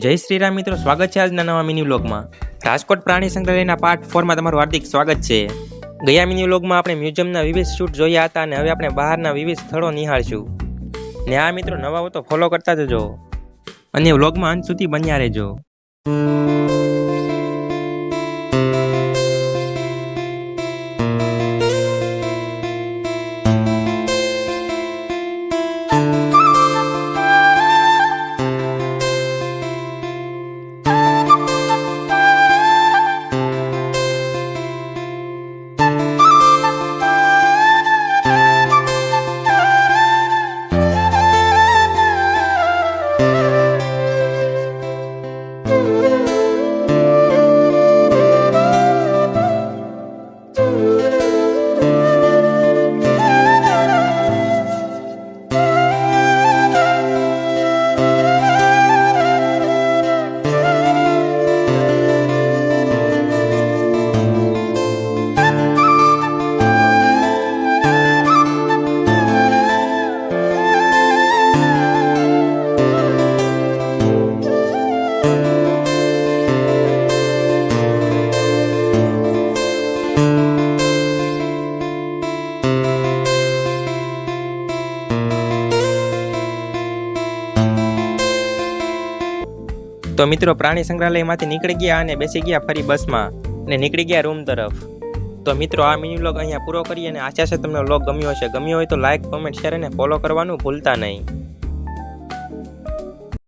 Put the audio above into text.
જય શ્રી રામ મિત્રો, સ્વાગત છે આજના નવા મિની વ્લોગમાં. રાજકોટ પ્રાણી સંગ્રહાલયના પાર્ટ 4 માં તમારું હાર્દિક સ્વાગત છે. ગયા મિની વ્લોગમાં આપણે મ્યુઝિયમના વિવિધ શૂટ જોયા હતા અને હવે આપણે બહારના વિવિધ સ્થળો નિહાળશું. ને આ મિત્રો નવા હો તો ફોલો કરતા જજો અને વ્લોગમાં અંત સુધી બન્યા રહેજો. તો મિત્રો પ્રાણી સંગ્રહાલયમાંથી નીકળી ગયા અને બેસી ગયા ફરી બસમાં અને નીકળી ગયા રૂમ તરફ. તો મિત્રો આ મિની વ્લોગ અહીંયા પૂરો કરીએ અને આશા છે તમને વ્લોગ ગમ્યો હશે. ગમ્યો હોય તો લાઈક, કોમેન્ટ, શેર અને ફોલો કરવાનું ભૂલતા નહીં.